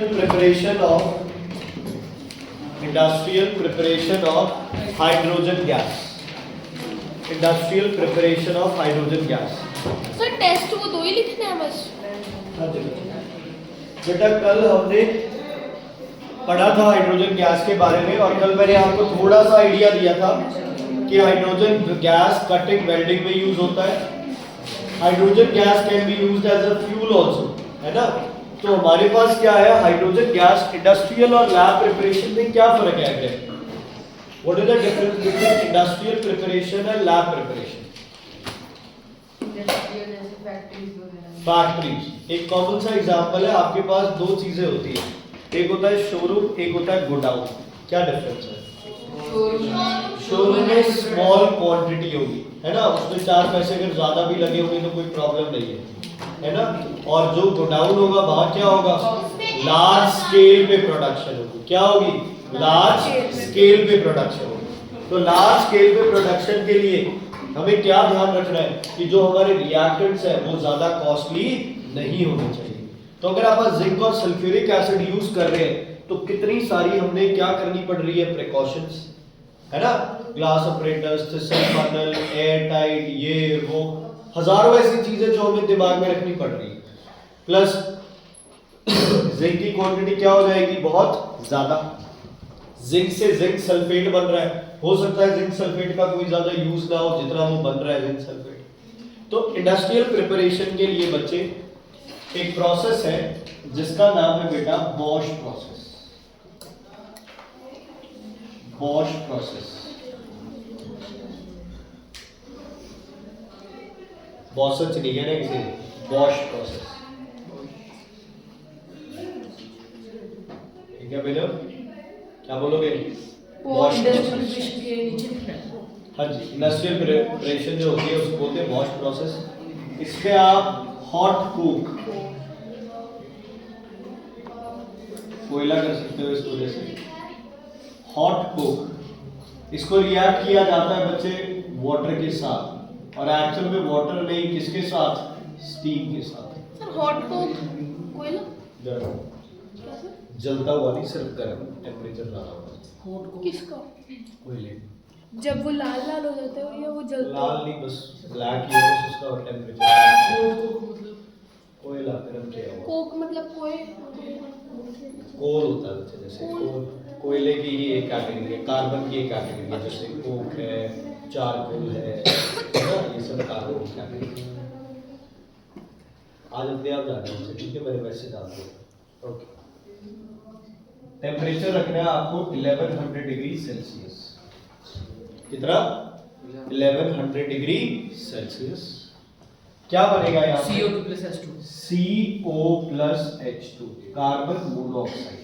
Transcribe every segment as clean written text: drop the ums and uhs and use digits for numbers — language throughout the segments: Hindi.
Industrial preparation of hydrogen gas. Industrial preparation of hydrogen gas. Sir test वो दो ही लिखने हैं बस। बेटा कल हमने पढ़ा था हाइड्रोजन गैस के बारे में और कल मैंने आपको थोड़ा सा आइडिया दिया था कि हाइड्रोजन गैस कटिंग वेल्डिंग में यूज होता है। Hydrogen gas can be used as a fuel also, है ना। तो हमारे पास क्या है, हाइड्रोजन गैस इंडस्ट्रियल और लैब प्रिपरेशन में क्या फर्क है अगर what is the difference between industrial preparation and lab preparation? Factories एक कॉमन सा एग्जांपल है। आपके पास दो चीजें होती है, एक होता है शोरूम, एक होता है गोडाउन। क्या डिफरेंस है? शोरूम में स्मॉल क्वांटिटी होगी, है ना, उसमें 4 पैसे अगर ज्यादा भी लगे होंगे तो कोई प्रॉब्लम नहीं है ना। और जो गोडाउन होगा वहां क्या होगा, लार्ज स्केल पे प्रोडक्शन होगी। क्या होगी? लार्ज स्केल पे प्रोडक्शन होगी। तो लार्ज स्केल पे प्रोडक्शन के लिए हमें क्या ध्यान रखना है कि जो हमारे रिएक्टेंट्स है वो ज्यादा कॉस्टली नहीं होने चाहिए। तो अगर आप जिंक और सल्फ्यूरिक एसिड यूज कर रहे हैं तो कितनी सारी हमने क्या करनी पड़ रही है, प्रिकॉशंस, है ना। Glass apparatus, thistle funnel, air tight, ये वो हजारों ऐसी चीजें जो हमें दिमाग में रखनी पड़ रही है। प्लस जिंक की क्वांटिटी क्या हो जाएगी, बहुत ज्यादा। जिंक से जिंक सल्फेट बन रहा है, हो सकता है जिंक सल्फेट का कोई ज्यादा यूज ना हो जितना वो बन रहा है जिंक सल्फेट। तो इंडस्ट्रियल प्रिपरेशन के लिए बच्चे एक प्रोसेस है जिसका नाम है बेटा बॉश प्रोसेस। बॉश प्रोसेस, बॉसच नहीं है ना किसी, बॉश प्रोसेस, ठीक है बेटा। क्या बोलोगे? Bosch process. हाँ जी, इंडस्ट्रियल प्रिपरेशन जो होती है उसको बोलते हैं बॉश प्रोसेस। इसमें आप हॉट कुक कोयला कर सकते हो इस वजह से, हॉट कुक। इसको रिएक्ट किया जाता है बच्चे वाटर के साथ, और एक्चुअल में वाटर नहीं, किसके साथ? स्टीम के साथ। सर हॉट कोक कोयला गर्म, जलता हुआ नहीं, सिर्फ गर्म, टेम्परेचर ज्यादा होता है। किसका? कोयले। जब वो लाल लाल हो जाते हो या वो जलता लाल नहीं, बस ब्लैक ही है, बस उसका टेम्परेचर कोयला गर्म किया हुआ। कोक मतलब कोई कोल होता है बच्चे, जैसे कोल कोयले की ही एक कैटेगरी है, कार्बन की एक कैटेगरी है, जैसे कोक है, चारकोल है ना, ये सब कार्बन की कैटेगरी है। आज अपने आप जाना है, ठीक है, मेरे मैसेज आपको। ओके, टेम्परेचर रखना है आपको 1100 डिग्री सेल्सियस। कितना? 1100 डिग्री सेल्सियस। क्या बनेगा यहाँ? CO2 plus H2। CO plus H2, carbon monoxide.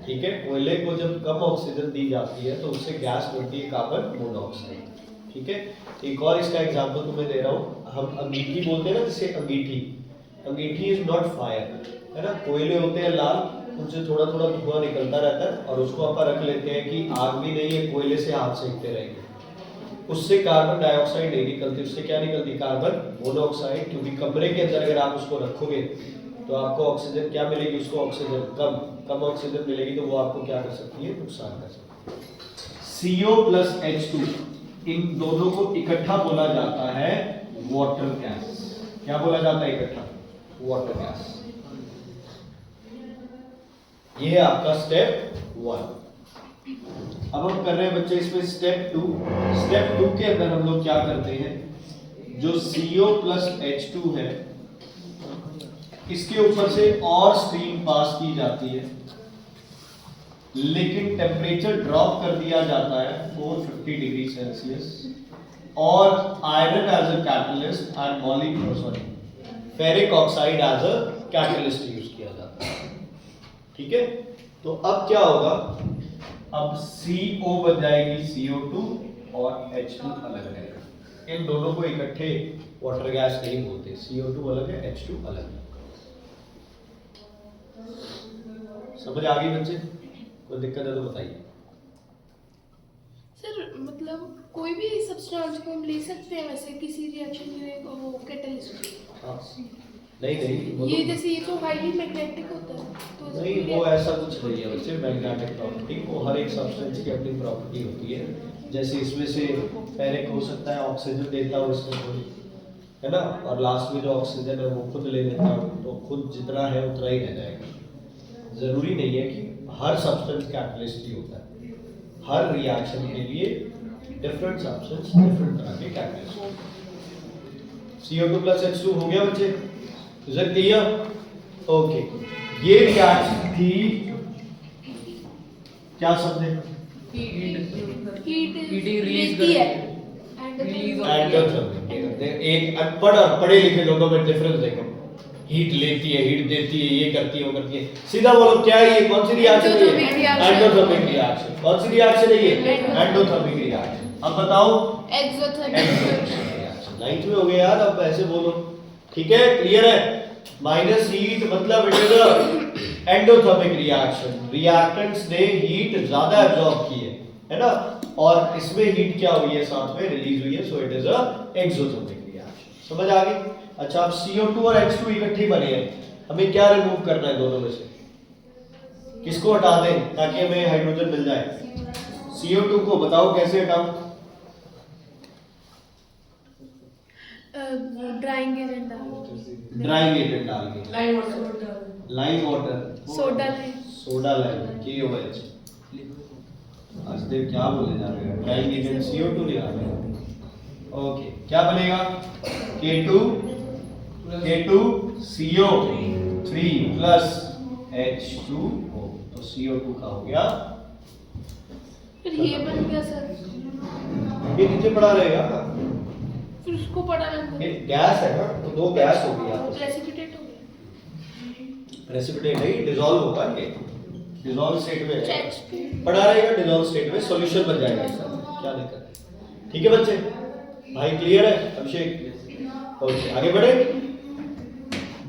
ठीक है, कोयले को जब कम ऑक्सीजन दी जाती है तो उससे गैस बनती है कार्बन मोनोऑक्साइड। ठीक है, एक और इसका एग्जांपल तुम्हें दे रहा हूँ। हम अंगीठी बोलते हैं ना, जैसे अंगीठी, अंगीठी इज नॉट फायर, है ना। कोयले होते हैं लाल, उनसे थोड़ा थोड़ा धुआं निकलता रहता है और उसको आप रख लेते हैं कि आग भी नहीं है, कोयले से हाथ सेकते रहेंगे, उससे कार्बन डाइऑक्साइड नहीं निकलती, उससे क्या निकलती? Carbon monoxide. क्योंकि कमरे के अंदर अगर आप उसको रखोगे तो आपको ऑक्सीजन क्या मिलेगी? उसको ऑक्सीजन कम ऑक्सीजन मिलेगी, तो वो आपको क्या कर सकती है? नुकसान कर सकती है। CO plus H2, इन दोनों को इकट्ठा बोला जाता है वाटर गैस। क्या बोला जाता है इकट्ठा? Water gas. ये है आपका स्टेप 1। अब हम कर रहे हैं बच्चे इसमें स्टेप 2। स्टेप 2 के अंदर हम लोग क्या करते हैं, जो CO plus H2 है इसके ऊपर से और स्ट्रीम पास की जाती है, लेकिन टेम्परेचर ड्रॉप कर दिया जाता है 450 डिग्री सेल्सियस, और iron as a catalyst and ferric oxide as a catalyst use किया जाता है। ठीक है, तो अब क्या होगा, अब CO बन जाएगी CO2 और H2 अलग रहेगा। इन दोनों को इकट्ठे वाटर गैस नहीं बोलते, CO2 अलग है, H2 अलग है। समझ आ गई बच्चे? कोई दिक्कत है तो बताइए। सर मतलब कोई भी सब्सटेंस को हम ले सकते हैं वैसे किसी रिएक्शन में वो कैटलिस्ट? हाँ, नहीं ये जैसे ये तो हाईली मैग्नेटिक होता है नहीं, वो ऐसा कुछ नहीं है बच्चे मैग्नेटिक प्रॉपर्टी, वो हर एक सब्सटेंस की अपनी प्रॉपर्टी होती है। जैसे इसमें से फेरिक हो सकता है ऑक्सीजन देता हो इसमें थोड़ी, है ना, और लास्ट में जो ऑक्सीजन है वो खुद ले लेता हो, तो खुद जितना है उतना ही रह जाएगा। जरूरी नहीं है कि हर सब्सटेंस कैटलिस्ट ही होता है, हर रिएक्शन के लिए डिफरेंट सब्सटेंस डिफरेंट तरह के कैटलिस्ट। CO2 प्लस H2 हो गया बच्चे, इज इट क्लियर? ओके, ये रिएक्शन थी, क्या समझे? हीट release लेती है Release एक अनपढ़ और पढ़े लिखे लोगों में डिफरेंस देखो। हीट लेती है, हीट देती है, ये करती है, वो करती है। सीधा बोलो क्या है ये, कौन सी रिएक्शन है? Endothermic reaction. कौन सी रिएक्शन है ये? Endothermic reaction. अब बताओ एक्सोथर्मिक। नाइन्थ में हो गया यार, अब ऐसे बोलो, ठीक है, क्लियर है? माइनस हीट मतलब it is endothermic reaction, reactants ने हीट ज्यादा एब्जॉर्ब की है ना, और इसमें हीट क्या हुई है, साथ में रिलीज हुई है, so it is a exothermic reaction. समझ आ गई? अच्छा, अब CO2 और H2 इकट्ठे बने हैं, हमें क्या रिमूव करना है दोनों में से? किसको हटा दें ताकि हमें हाइड्रोजन मिल जाए? CO2 को बताओ कैसे हटाऊं? ड्राइंग एजेंट डाल, ड्राइंग एजेंट डाल के, lime water, soda lime, soda lime, KOH। आजदेव क्या बोले जा रहे हैं? ड्राइंग एजेंट CO2 ले आ रहे हैं। ओके, क्या बनेगा? K2CO3 प्लस H2O, तो CO2 का हो गया, फिर ये बन गया सर, ये नीचे पड़ा रहेगा, फिर उसको पढ़ा ये गैस है ना, तो दो गैस हो गया, प्रेसिपिटेट हो गया, प्रेसिपिटेट नहीं, डिसॉल्व होगा, ये डिसॉल्व स्टेट में है, H2 पड़ा रहेगा डिसॉल्व स्टेट में, सॉल्यूशन बन जाएगा इसका, क्या दिक्कत है? ठीक है बच्चे, भाई क्लियर है? अभिषेक, ओके आगे बढ़े।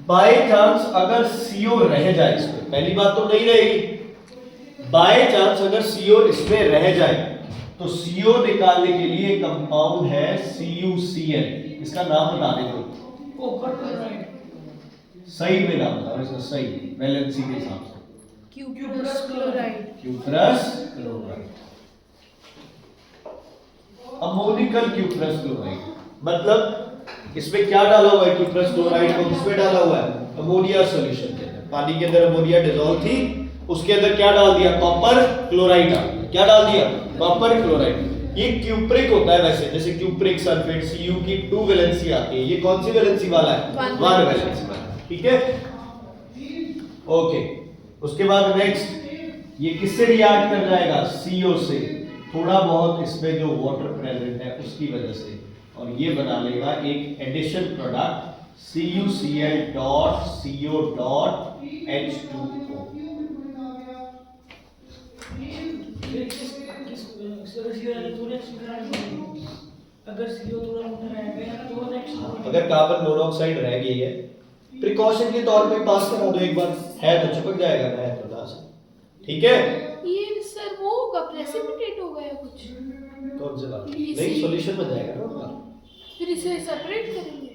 बाय चांस अगर CO रह जाए इसमें, पहली बात तो नहीं रहेगी, बाय चांस अगर CO इसमें रह जाए तो CO निकालने के लिए कंपाउंड है CuCl, इसका नाम बता दे कोई, सही में नाम बताओ इसका, सही वैलेंसी के हिसाब से, cuprous chloride, cuprous chloride, ammoniacal cuprous chloride. मतलब इसमें क्या डाला हुआ है? क्यूप्रस क्लोराइड को किसमें डाला हुआ है? अमोनिया सॉल्यूशन के अंदर, पानी के अंदर अमोनिया डिसॉल्व थी, उसके अंदर क्या डाल दिया? कॉपर क्लोराइड डाल दिया। क्या डाल दिया? Copper chloride. ये क्यूप्रिक होता है वैसे, जैसे क्यूप्रिक सल्फेट Cu की 2 वैलेंसी आती है, ये कौन सी वैलेंसी वाला है? 1 वैलेंसी वाला, ठीक है, ओके। उसके बाद नेक्स्ट, ये किससे रिएक्ट कर जाएगा? CO से, थोड़ा बहुत इसमें जो वाटर प्रेजेंट है उसकी वजह से, और ये बना लेगा एक addition product CuCl dot CO dot H2O। अगर कार्बन मोनोऑक्साइड रह गई है, प्रिकॉशन के तौर पे पास करा दो एक बार, है तो चिपक जाएगा, है तो ना, ठीक है। ये सर वो होगा, प्रेसिपिटेट होगा या कुछ? कौन से बात? ये नहीं, सी- सॉल्यूशन बन जाएगा ना उसका। फिर इसे सेपरेट करेंगे।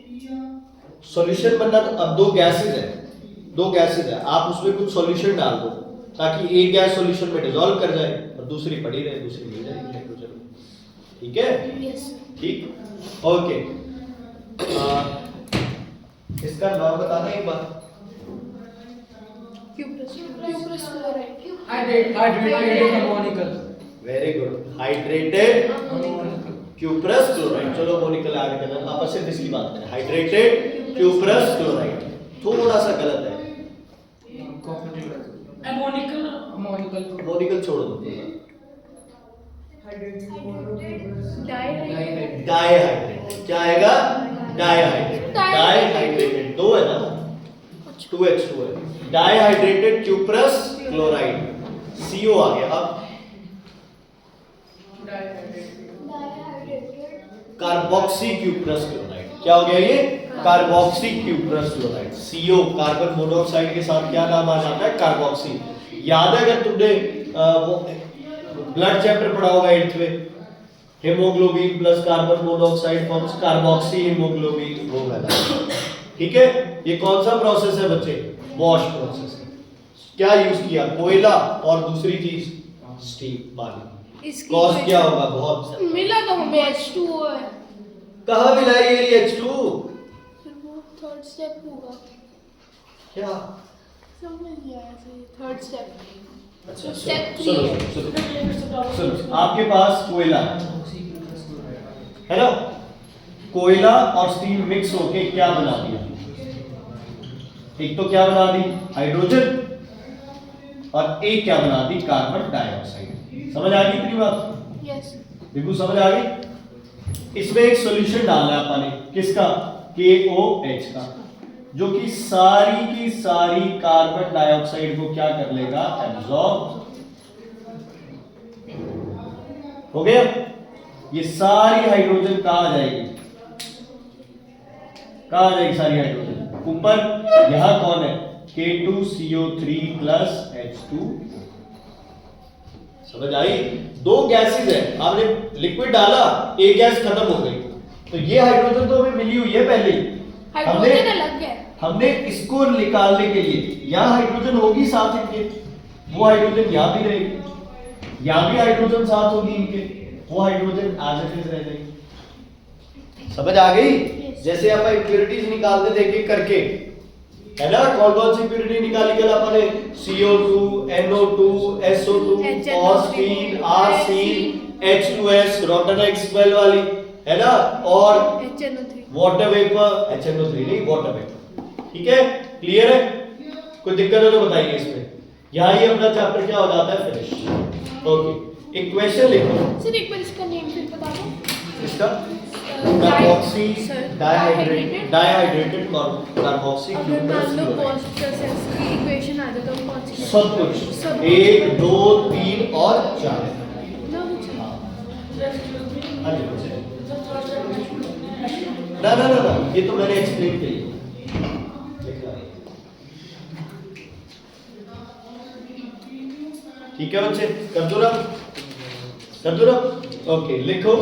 सॉल्यूशन बनना तो अब दो गैसेस है, दो गैसेस है, आप उसमें कुछ सॉल्यूशन डाल दो ताकि एक गैस सॉल्यूशन में डिसॉल्व कर जाए और दूसरी पड़ी रहे, दूसरी मिल जाएगी हाइड्रोजन, ठीक है, यस ठीक, ओके। इसका नाम बताना एक बार। Cuprous chloride, hydrated ammoniacal, very good, hydrated cuprous chloride. चलो अमोनिकल ऐड करना, आप सिर्फ इसकी बात करें, हाइड्रेटेड क्यूप्रस क्लोराइड, थोड़ा सा गलत है, अमोनिकल छोड़ दो, डाइहाइड्रेटेड, क्या आएगा? डाइहाइड्रेटेड, डाइहाइड्रेटेड दो है ना, 2H2 है, डाइहाइड्रेटेड क्यूप्रस क्लोराइड, CO आ गया। अब कार्बोक्सी क्यूप्रस क्लोराइड, क्या हो गया ये? Carboxy cuprous chloride, CO carbon monoxide के साथ क्या नाम आ जाता है? कार्बोक्सी। याद है अगर तुमने ब्लड चैप्टर पढ़ा होगा 8th में, haemoglobin plus carbon monoxide forms carboxy haemoglobin, वो वाला, ठीक है। ये कौन सा प्रोसेस है बच्चे? वॉश प्रोसेस है, क्या यूज किया, कोयला और दूसरी चीज स्टीम, पानी। इसकी कॉस्ट क्या होगा, बहुत। मिला तो हमें H2O है, कहाँ मिला है ये H2? फिर वो थर्ड स्टेप होगा। क्या? समझ गया ऐसे थर्ड स्टेप। अच्छा स्टेप सुनो 3 है। सुनो सुनो, आपके पास कोयला है ना, कोयला और स्टीम मिक्स होके क्या बना दिया, एक तो क्या बना दी, हाइड्रोजन, और एक क्या बना दी, कार्बन डाइऑक्साइड। समझ आ गई इतनी बात? यस। देखो समझ आ गई। इसमें एक सॉल्यूशन डालना है अपने, किसका, KOH का, जो कि सारी की सारी कार्बन डाइऑक्साइड को क्या कर लेगा, एब्जॉर्ब। हो गया? ये सारी हाइड्रोजन कहां आ जाएगी, कहां आ जाएगी सारी हाइड्रोजन, ऊपर। यहां कौन है, K2CO3 प्लस H2। समझ आई? दो गैसेस है, आपने लिक्विड डाला, एक गैस खत्म हो गई, तो ये हाइड्रोजन तो हमें मिली हुई है पहले ही। हाइड्रोजन अलग है। हमने इसको निकालने के लिए, यहां हाइड्रोजन होगी साथ इनके, वो हाइड्रोजन यहां भी रहेगी, यहां भी हाइड्रोजन साथ होगी इनके, वो हाइड्रोजन एज इट इज रह जाएगी। समझ आ गई? जैसे आप इंप्योरिटीज निकालते थे एक करके, है ना, कौन कौन सी इंप्योरिटी निकाली कल अपने, CO2, NO2, SO2, phosphine, arsine, H2S, rotten expel वाली, है ना, और HNO3, वाटर वेपर, HNO3 नहीं, वाटर वेपर। ठीक है, क्लियर है? कोई दिक्कत है तो बताइए इसमें। यहाँ ये अपना चैप्टर क्या हो जाता है, फिनिश। ओके, इक्वेशन लिखो। सर एक बार इसका नेम फिर बता दो। इसका कार्बोक्सी डाइहाइड्रेटेड कार्बोक्सी अगर मान लो कॉस्ट प्रोसेस की इक्वेशन आ जाए तो कौन सी? सब कुछ 1 2 3 और 4। ना ना ना ना, ये तो मैंने एक्सप्लेन किया। ठीक है बच्चे, कर दो ना, कर दो ना। ओके, लिखो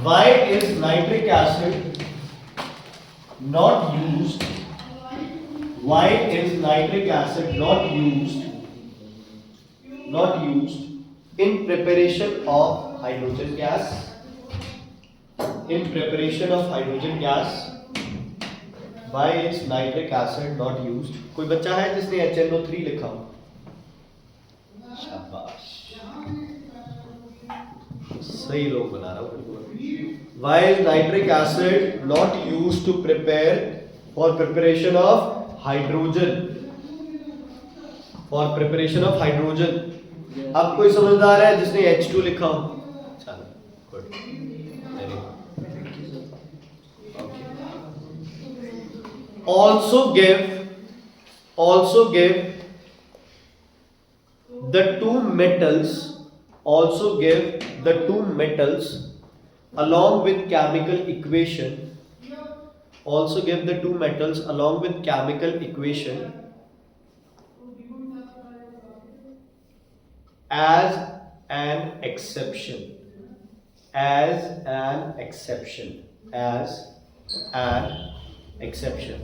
why is nitric acid not used, why is nitric acid not used in preparation of hydrogen gas, in preparation of hydrogen gas, why is nitric acid not used? कोई बच्चा है जिसने HNO3 लिखा हो? शाबाश, सही लोग बना रहा हूँ। Why is nitric acid not used to prepare for preparation of hydrogen? For preparation of hydrogen. अब कोई समझदार है जिसने H2 लिखा हो? चलो, good, very good. Also give the two metals. Also give the two metals along with chemical equation. Also give the two metals along with chemical equation as an exception. As an exception. As an exception.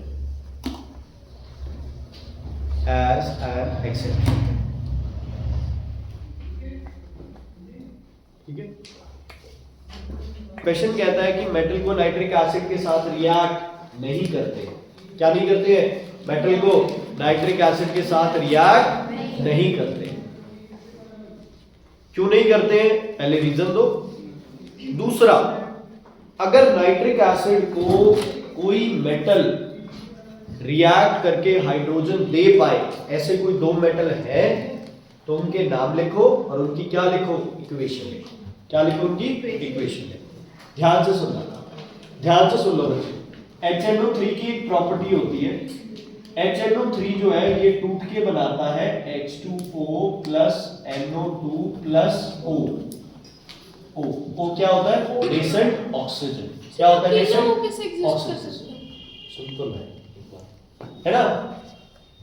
As an exception. ठीक है? क्वेश्चन कहता है कि मेटल को नाइट्रिक एसिड के साथ रिएक्ट नहीं करते। क्या नहीं करते हैं? मेटल को नाइट्रिक एसिड के साथ रिएक्ट नहीं करते। क्यों नहीं करते हैं? पहले रीजन दो। दूसरा, अगर नाइट्रिक एसिड को कोई मेटल रिएक्ट करके हाइड्रोजन दे पाए, ऐसे कोई दो मेटल है तो उनके नाम लिखो और उनकी क्या लिखो, इक्वेशन लिखो। क्या लिखो? उनकी इक्वेशन लिखो। ध्यान से सुनना, ध्यान से सुन लो बच्चे। HNO3 की एक प्रॉपर्टी होती है, HNO3 जो है ये टूट के बनाता है H2O plus NO2 plus O। O क्या होता है? Nascent oxygen. क्या होता है नेसेंट ऑक्सीजन? सुन तो मैं, है ना।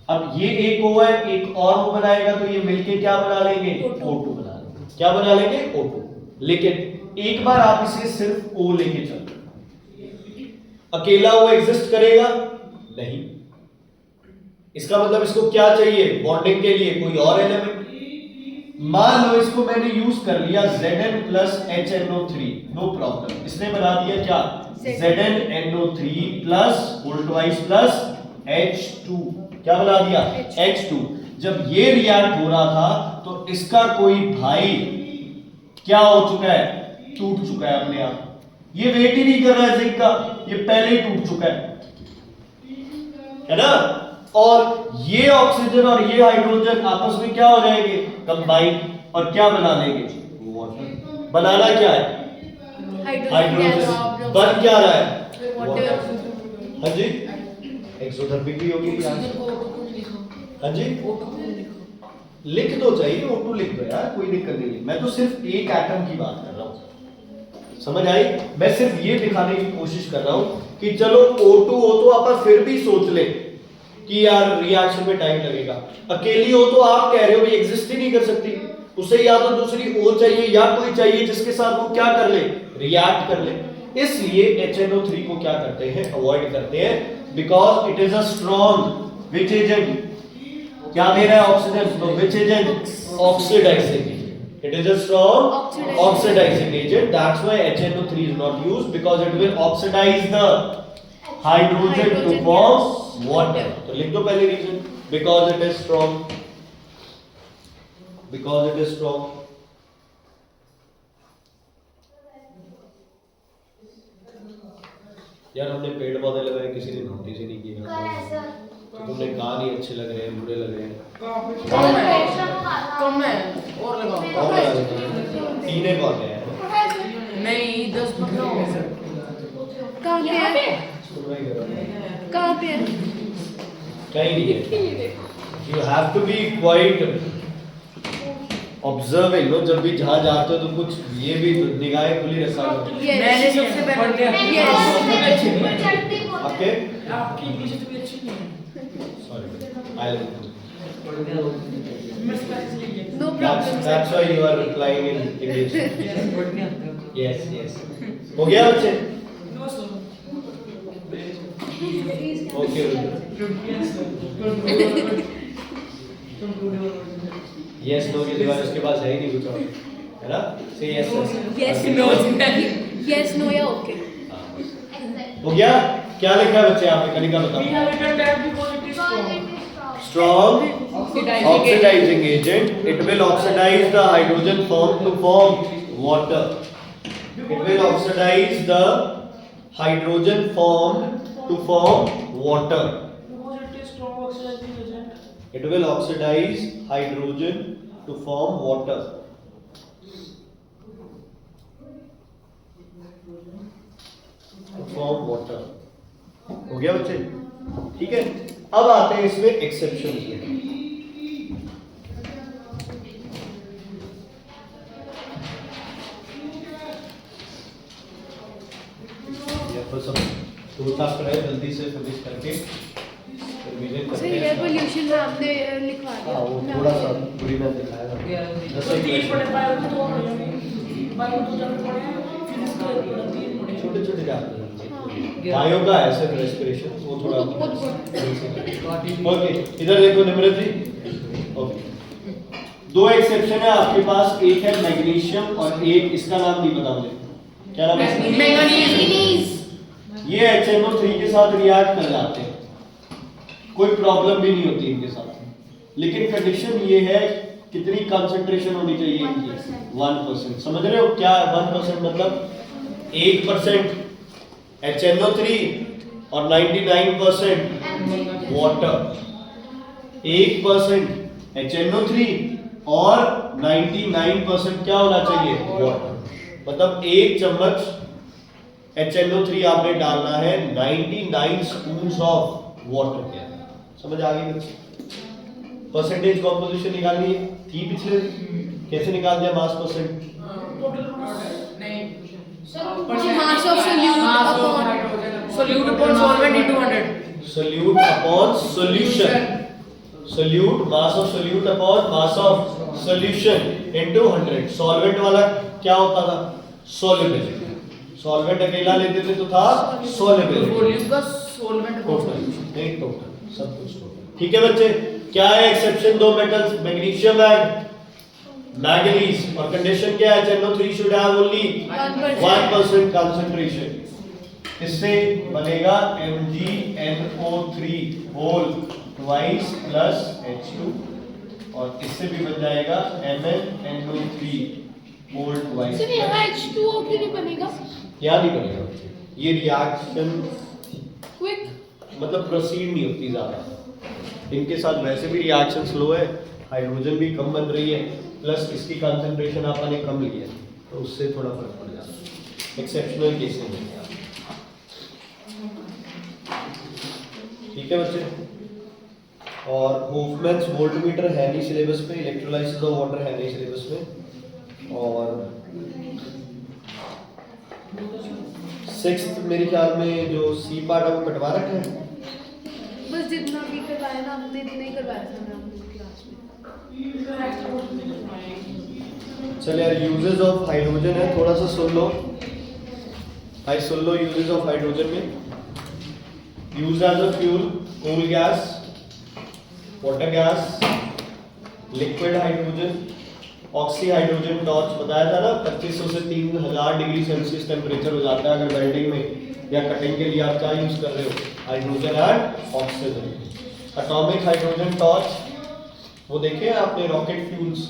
अब ये एक O है, एक और O बनाएगा तो ये मिलके क्या बना लेंगे? O2 बना लेंगे। क्या बना लेंगे? O2। लेकिन एक बार आप इसे सिर्फ O लेके चलो, अकेला O एग्जिस्ट करेगा? नहीं। इसका मतलब इसको क्या चाहिए बॉन्डिंग के लिए, कोई और एलिमेंट। मान लो इसको मैंने यूज कर लिया Zn plus HNO3, no problem. इसने बना दिया क्या ZnNO3 plus whole twice plus H2, क्या बना दिया H2। जब ये रिएक्ट हो रहा था तो इसका कोई भाई क्या हो चुका है, टूट चुका है अपने आप। ये वेट ही नहीं कर रहा है जिंक का, ये पहले ही टूट चुका है ना। और ये ऑक्सीजन और ये हाइड्रोजन आपस में क्या हो जाएंगे, कंबाइन, और क्या बना लेंगे, वाटर। बनाना क्या है, हाइड्रोजन। बन क्या रहा है, वाटर। हाँ जी, एक्सोथर्मिक भी होगी। हाँ जी, लिख दो, चाहिए O2 लिख दो यार, कोई दिक्कत नहीं है। मैं तो सिर्फ एक एटम की बात कर रहा हूं, समझ आई। मैं सिर्फ ये दिखाने की कोशिश कर रहा हूं कि चलो O2 हो तो आप फिर भी सोच ले कि यार रिएक्शन में टाइम लगेगा। अकेली हो तो आप कह रहे हो भी एग्जिस्ट ही नहीं कर सकती, उसे या तो दूसरी O चाहिए या कोई चाहिए जिसके साथ वो क्या कर ले, रिएक्ट कर ले। इसलिए HNO3 को क्या करते हैं, अवॉइड करते हैं, because it is a strong which agent. क्या दे रहा है ऑक्सीजन, तो which agent, oxidising agent. It is a strong oxidising agent, that's why HNO3 is not used, because it will oxidise the hydrogen to form water. तो लिख दो पहले reason, because it is strong, because it is strong. यार हमने पेड़ पौधे लगाए, किसी ने नोटिस ही नहीं किया। तो तुमने कहा नहीं अच्छे लग रहे हैं, बुरे लग रहे हैं। कम है और लगाओ। कौन लगा देता है? तीने कौन है? नहीं 10-15 कहाँ पे है, कहाँ पे है, कहीं नहीं है। You have to be quite observing, no, जब भी जहाँ जाते हो तो कुछ ये भी तो निगाहें खुली रखा करो। मैंने सबसे पहले ओके, आपकी इंग्लिश तो भी अच्छी नहीं है। Sorry, I know problem. that's why you are replying in English. Yes, yes. हो गया बच्चे? ओके, यस नो के सिवा उसके पास है ही नहीं कुछ और, है ना। Say yes yes no, yes no या ओके। हो गया। क्या लिखा है बच्चे आपने, कनिका बताओ। Strong oxidising agent, it will oxidise the hydrogen form to form water. It will oxidise the hydrogen form to form water. It will oxidize hydrogen to form water. To form water. हो गया बच्चे, ठीक है। अब आते हैं इसमें एक्सेप्शन के। तो सब कराए जल्दी से फिनिश करके रिवीजन करते हैं। एयर पोल्यूशन में आपने लिखवा दिया। हाँ, वो थोड़ा सा पूरी मैं दिखाएगा। छोटे छोटे जाते वायु का है सिर्फ रेस्पिरेशन, वो थोड़ा ओके। इधर देखो निम्रत जी, ओके। दो एक्सेप्शन है आपके पास, एक है मैग्नीशियम और एक इसका नाम नहीं पता मुझे, क्या नाम है, मैंगनीज। ये HNO3 के साथ रिएक्ट कर जाते हैं, कोई प्रॉब्लम भी नहीं होती इनके साथ। लेकिन कंडीशन ये है कितनी कंसंट्रेशन होनी चाहिए इनकी, 1%। समझ रहे हो क्या 1% मतलब 1% HNO3 और 99% वाटर। 1% HNO3 और 99% क्या होना चाहिए, वाटर। मतलब 1 चम्मच HNO3 आपने डालना है 99 स्पून्स ऑफ वाटर के अंदर। समझ आ गई बच्चे? परसेंटेज कंपोजिशन निकालनी थी पिछले, कैसे निकाल दिया मास percent? Mass of solute upon solvent into 100. Solute upon solution, solute mass of solute upon mass of solution into 100। Solvent वाला क्या होता था, सॉल्युबिलिटी। सॉल्वेंट अकेला लेते थे तो था सॉल्युबिलिटी। वॉल्यूम का solvent टोटल नहीं, टोटल सब कुछ टोटल। ठीक है बच्चे, क्या है एक्सेप्शन? दो मेटल्स मैग्नीशियम एंड मैंगनीज, और कंडीशन क्या है? NO3 should have only 1% concentration. इससे बनेगा MgNO3 whole twice plus H2, और इससे भी बन जाएगा MnNO3 होल ट्वाइस। सिर्फ यहाँ H2O क्यों नहीं बनेगा? यहाँ नहीं बनेगा, ये रिएक्शन क्विक मतलब प्रोसीड नहीं होती ज्यादा, इनके साथ वैसे भी रिएक्शन स्लो है, हाइड्रोजन भी कम बन रही है, प्लस इसकी कंसंट्रेशन आपने कम ली है, तो उससे थोड़ा फर्क पड़ जाता है एक्सेप्शनल केसेस में। ठीक है बच्चे, और होफमैन्स वोल्टमीटर है नहीं सिलेबस पे, इलेक्ट्रोलाइसिस ऑफ वाटर है नहीं सिलेबस में, और 6th मेरे ख्याल में जो सी पार्ट है वो कटवा रखा है। बस जितना भी करवाया ना हमने, नहीं करवाया था ना हमने क्लास में। चल यार, यूजेस ऑफ हाइड्रोजन है, थोड़ा सा सुन लो भाई, सुन लो यूजेस ऑफ हाइड्रोजन में। Use as a fuel, coal gas, water gas, liquid hydrogen, oxy hydrogen torch बताया था ना, 2500 से 3000 डिग्री सेल्सियस टेम्परेचर हो जाता है अगर वेल्डिंग में या कटिंग के लिए आप क्या यूज कर रहे हो? Hydrogen and oxygen. Atomic hydrogen torch, वो देखे हैं आपने, रॉकेट फ्यूल्स,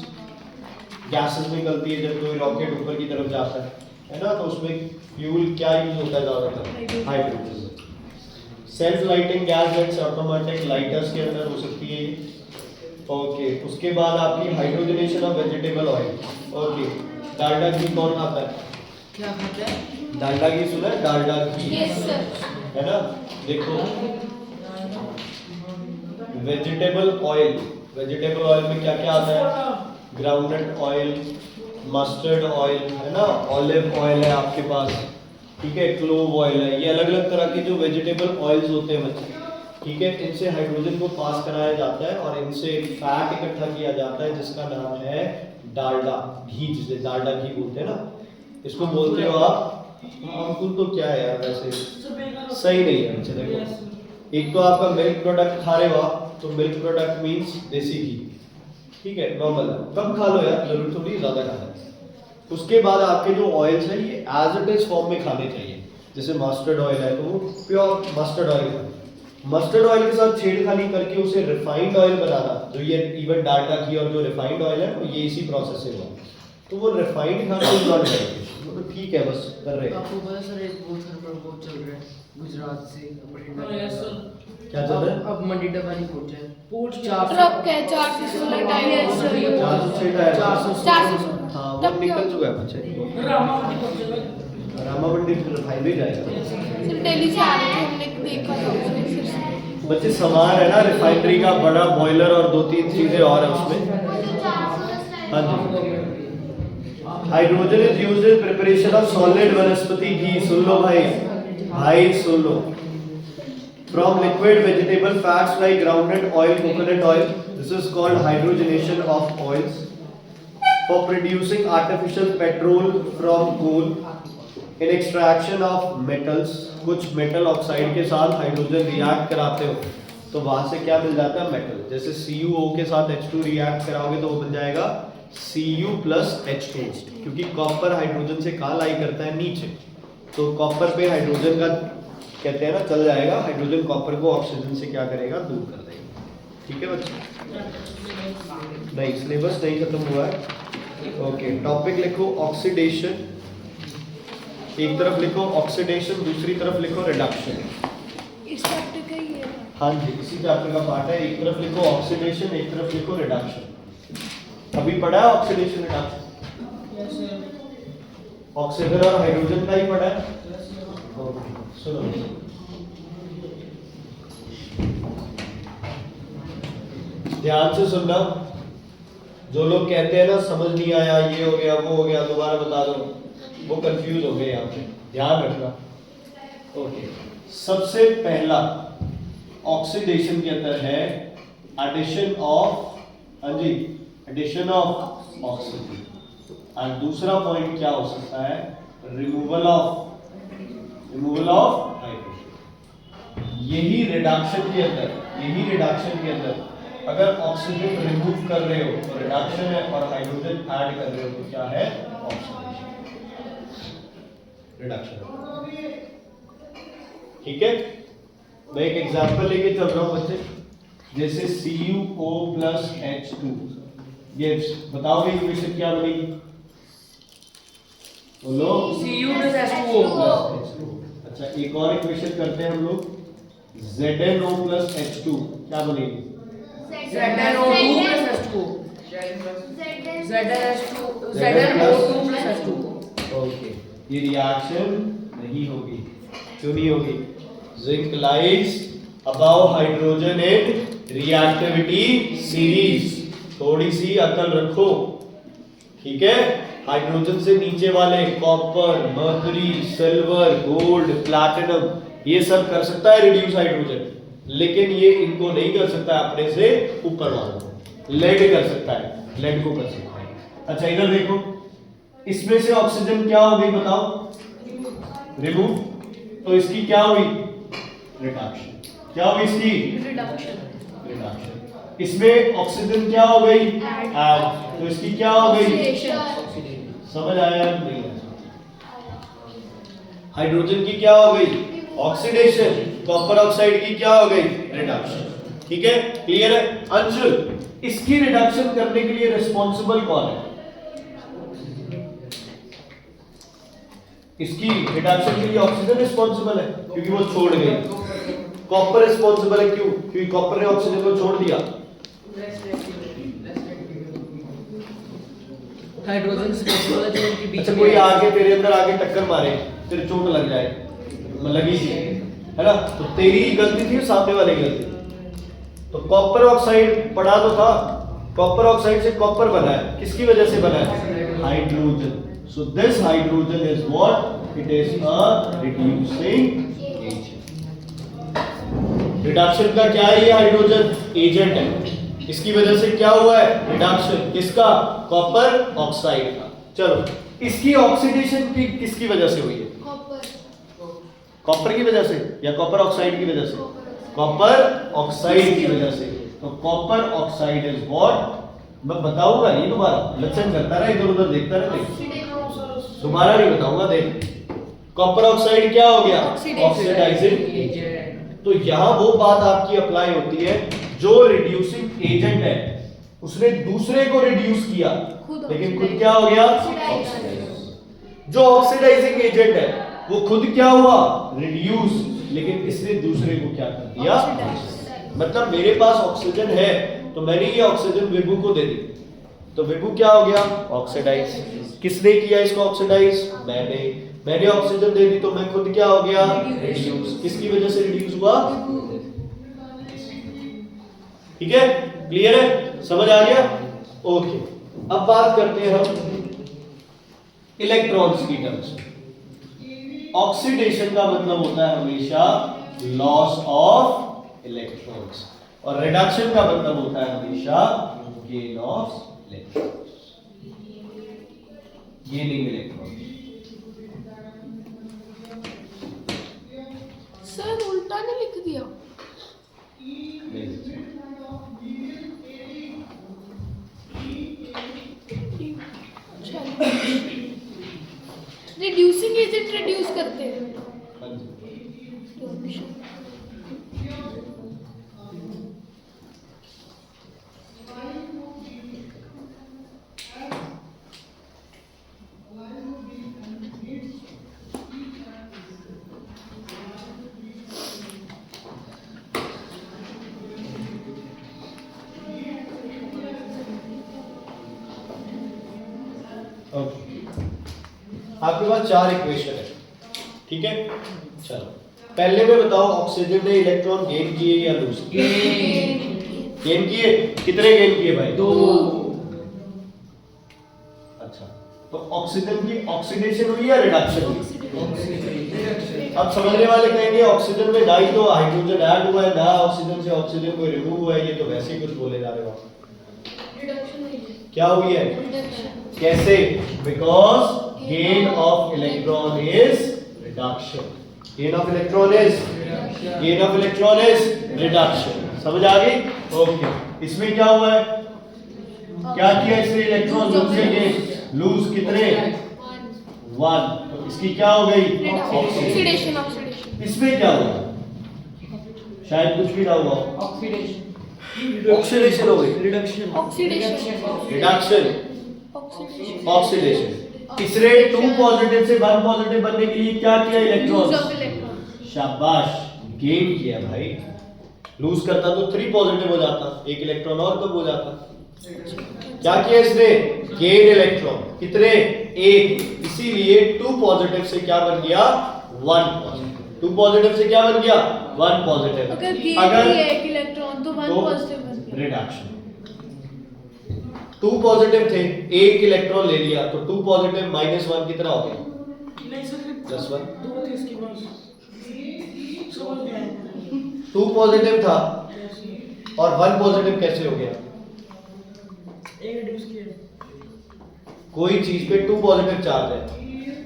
गैसेस निकलती है जब कोई रॉकेट ऊपर की तरफ जाता है ना, तो उसमें फ्यूल क्या यूज होता है ज्यादातर? Hydrogen. Self lighting gas jets automatic lighters के अंदर हो सकती है। ओके, उसके बाद आपकी hydrogenation of vegetable oil. Okay, Dalda घी कौन खाता है? क्या खाता है? डालडा घी सुना है? डालडा घी यस सर। है ना, देखो वेजिटेबल ऑयल, वेजिटेबल ऑयल में क्या क्या आता है? ग्राउंडनट ऑयल, मस्टर्ड ऑयल है ना, ऑलिव ऑयल है आपके पास, ठीक है, क्लोव ऑयल है, ये अलग अलग तरह के जो वेजिटेबल ऑयल्स होते हैं बच्चे, ठीक है, इनसे हाइड्रोजन को पास कराया जाता है और इनसे फैट इकट्ठा किया जाता है जिसका नाम है डालडा घी, जिसे डालडा घी बोलते हैं ना, इसको बोलते हो आप। अंकुल तो क्या है यार, वैसे सही नहीं है। अच्छा देखो, एक तो आपका मिल्क प्रोडक्ट खा रहे हो आप, तो मिल्क प्रोडक्ट मींस देसी घी, ठीक है, नॉर्मल कम खा लो यार, जरूर थोड़ी ज्यादा खाना है। उसके बाद आपके जो ऑयल्स है ये एज इट इज फॉर्म में खाने चाहिए, जैसे मस्टर्ड ऑयल है तो वो प्योर मस्टर्ड ऑयल है, मस्टर्ड ऑयल के साथ छेड़खानी करके उसे रिफाइंड ऑयल बनाना, जो ये इवन डालडा घी और जो रिफाइंड ऑयल है वो ये इसी प्रोसेस से हुआ, तो वो रिफाइंड खाना इज नॉट राइट, तो ठीक है बस कर रहे हैं। आपको पता सर एक बहुत सारा बहुत चल रहा है गुजरात से क्या चल रहा है? अब मंडी डबानी पहुंचा है, ट्रक है 416 टायर सर, 406 टायर, 416। हाँ वो निकल चुका है बच्चे, रामा मंडी रिफाइनरी जाएगा। सिर्फ दिल्ली से आ रहे थे, हमने देखा था उसमें। बच्चे सामान है ना रिफाइनरी का, बड़ा बॉयलर और 2-3 चीजें और है उसमें। हाँ जी, hydrogen is used in preparation of solid vanaspati ghee, सुन लो भाई, भाई सुन लो, from liquid vegetable fats like groundnut oil, coconut oil, this is called hydrogenation of oils, for producing artificial petrol from coal, in extraction of metals, कुछ मेटल ऑक्साइड के साथ हाइड्रोजन रिएक्ट कराते हो तो वहां से क्या मिल जाता है? मेटल, जैसे CuO के साथ H2 रिएक्ट कराओगे तो वो बन जाएगा Cu plus H2, क्योंकि कॉपर हाइड्रोजन से कहाँ लाई करता है? नीचे, तो कॉपर पे हाइड्रोजन का कहते हैं ना चल जाएगा, हाइड्रोजन कॉपर को ऑक्सीजन से क्या करेगा? दूर कर देगा। ठीक है बच्चे, नहीं सिलेबस नहीं खत्म हुआ है। ओके, टॉपिक लिखो ऑक्सीडेशन, एक तरफ लिखो ऑक्सीडेशन, दूसरी तरफ लिखो रिडक्शन। इस चैप्टर का ही है। हाँ जी, इसी चैप्टर का पार्ट है, एक तरफ लिखो ऑक्सीडेशन, एक तरफ लिखो रिडक्शन। अभी पढ़ा है ऑक्सीडेशन रिडक्शन? ऑक्सीजन और हाइड्रोजन का ही पढ़ा है। ओके, सुनो, ध्यान से सुनना, जो लोग कहते हैं ना समझ नहीं आया, ये हो गया वो हो गया, दोबारा बता दो, वो कंफ्यूज हो गए यहाँ पे, ध्यान रखना। ओके, सबसे पहला ऑक्सीडेशन के अंदर है एडिशन ऑफ, हाँ जी, एडिशन ऑफ ऑक्सीजन, और दूसरा पॉइंट क्या हो सकता है? Removal of hydrogen. यही रिडक्शन के अंदर, यही रिडक्शन के अंदर अगर ऑक्सीजन रिमूव कर रहे हो तो रिडक्शन है, और हाइड्रोजन ऐड कर रहे हो तो क्या है? Oxidation, reduction. ठीक है, मैं एक एग्जांपल लेके चल रहा हूं बच्चे, जैसे CuO plus H2, ये बताओगे इक्वेशन क्या बनेगी? बोलो। Cu plus H2O plus H2। अच्छा, एक और इक्वेशन करते हैं हम लोग, ZnO plus H2 क्या बनेगी? ZnO2 plus H2O ZnO2 plus H2O। Okay, ये रिएक्शन नहीं होगी। क्यों नहीं होगी? Zinc lies above hydrogen in reactivity series. थोड़ी सी अकल रखो, ठीक है? हाइड्रोजन से नीचे वाले copper, mercury, silver, gold, platinum, ये सब कर सकता है रिड्यूस हाइड्रोजन, लेकिन ये इनको नहीं कर सकता है अपने से ऊपर वालों। लेड कर सकता है, लेड को कर सकता है। अच्छा, इधर देखो, इसमें से ऑक्सीजन क्या हो गई बताओ? रिमूव। तो इसकी क्या हुई? रिडक्शन। क्या हुई इसकी? रिडक्शन। इसमें ऑक्सीजन क्या हो गई? ऐड। तो इसकी क्या हो गई? समझ आया नहीं? हाइड्रोजन की क्या हो गई? ऑक्सीडेशन। कॉपर ऑक्साइड की क्या हो गई? रिडक्शन। ठीक है, क्लियर है? अंशुल, इसकी रिडक्शन करने के लिए रिस्पॉन्सिबल कौन है? इसकी रिडक्शन के लिए ऑक्सीजन रिस्पॉन्सिबल है क्योंकि वो छोड़ गई। कॉपर रिस्पॉन्सिबल है क्यों? क्योंकि कॉपर ने ऑक्सीजन को छोड़ दिया। हाइड्रोजन रिस्पॉन्सिबल है जो उनके बीच अच्छा, में कोई आगे तेरे अंदर आगे टक्कर मारे, तेरे चोट लग जाए, लगी थी, है ना? तो तेरी गलती थी, सामने वाले की गलती। तो कॉपर ऑक्साइड पढ़ा तो था, कॉपर ऑक्साइड से कॉपर बना है, किसकी वजह से बना है? Hydrogen. So this hydrogen is what? It is a reducing agent. Reduction का क्या है? ये हाइड्रोजन एजेंट है, इसकी वजह से क्या हुआ है? रिडक्शन। किसका? कॉपर ऑक्साइड का। चलो, इसकी ऑक्सीडेशन की किसकी वजह से हुई है? कॉपर की वजह से या कॉपर ऑक्साइड की वजह से? कॉपर ऑक्साइड की वजह से। तो कॉपर ऑक्साइड इज व्हाट? मैं बताऊंगा नहीं, दोबारा लक्षण करता रहे, इधर उधर देखता रहे, दोबारा नहीं बताऊंगा। देख, कॉपर ऑक्साइड क्या हो गया? Oxidising agent. तो यहां वो बात आपकी अप्लाई होती है, जो रिड्यूसिंग एजेंट है उसने दूसरे को रिड्यूस किया, लेकिन खुद क्या हो गया? ऑक्सीडाइज। जो ऑक्सीडाइजिंग एजेंट है वो खुद क्या हुआ? रिड्यूस, लेकिन इसने दूसरे को क्या कर दिया? मतलब मेरे पास ऑक्सीजन है तो मैंने ये ऑक्सीजन विभु को दे दी, तो विभु क्या हो गया? ऑक्सीडाइज। किसने किया इसको ऑक्सीडाइज? मैंने ऑक्सीजन दे दी, तो मैं खुद क्या हो गया? रिड्यूस। किसकी वजह से रिड्यूस हुआ? ठीक है, क्लियर है? समझ आ गया? ओके, अब बात करते हैं हम इलेक्ट्रॉन्स की टर्म्स में। ऑक्सीडेशन का मतलब होता है हमेशा लॉस ऑफ इलेक्ट्रॉन्स, और रिडक्शन का मतलब होता है हमेशा gain of electrons, gaining electrons. Sir उल्टा नहीं लिख दिया? रिड्यूसिंग एजेंट रिड्यूस करते हैं। आपके पास 4 इक्वेशन है, ठीक है? चलो, पहले में बताओ, ऑक्सीजन ने इलेक्ट्रॉन गेन किए या लूज किए? गेन किए। कितने गेन किए भाई? 2। अच्छा, तो ऑक्सीजन की ऑक्सीडेशन हुई या रिडक्शन हुई? अब समझने वाले कहेंगे ऑक्सीजन में डाई तो हाइड्रोजन ऐड हुआ है ना, ऑक्सीजन से ऑक्सीजन को रिमूव हुआ है, ये तो वैसे ही कुछ बोले जा रहे हो। रिडक्शन हुई है। क्या हुई है? रिडक्शन। कैसे? Because gain of electron is reduction. Gain of electron is reduction. समझ आ गई? ओके, इसमें क्या हुआ है? क्या किया इसने? इलेक्ट्रॉन लूज कितने? 1। तो इसकी क्या हो गई? Oxidation oxidation. इसमें क्या हुआ? शायद कुछ भी ना हुआ। ऑक्सीडेशन हो गई, reduction, oxidation reduction, oxidation oxidation. तीसरे 2 पॉजिटिव से 1 पॉजिटिव बनने के लिए क्या किया? Use of electron. इलेक्ट्रॉन। शाबाश, गेन किया भाई। लूज करता तो 3 पॉजिटिव हो जाता, एक इलेक्ट्रॉन और कम हो जाता। क्या किया इसने? Gain electron. कितने? 1। इसीलिए 2 पॉजिटिव से क्या बन गया? 1 पॉजिटिव। 2 पॉजिटिव से क्या बन गया? 1 पॉजिटिव। अगर गेन किया एक इलेक्ट्रॉन तो 1 पॉजिटिव बन गया। रिडक्शन। 2 पॉजिटिव थे, एक इलेक्ट्रॉन ले लिया तो 2 पॉजिटिव -1 कितना हो गया? +1। 2 पॉजिटिव था और 1 पॉजिटिव कैसे हो गया? कोई चीज पे 2 पॉजिटिव चार्ज है,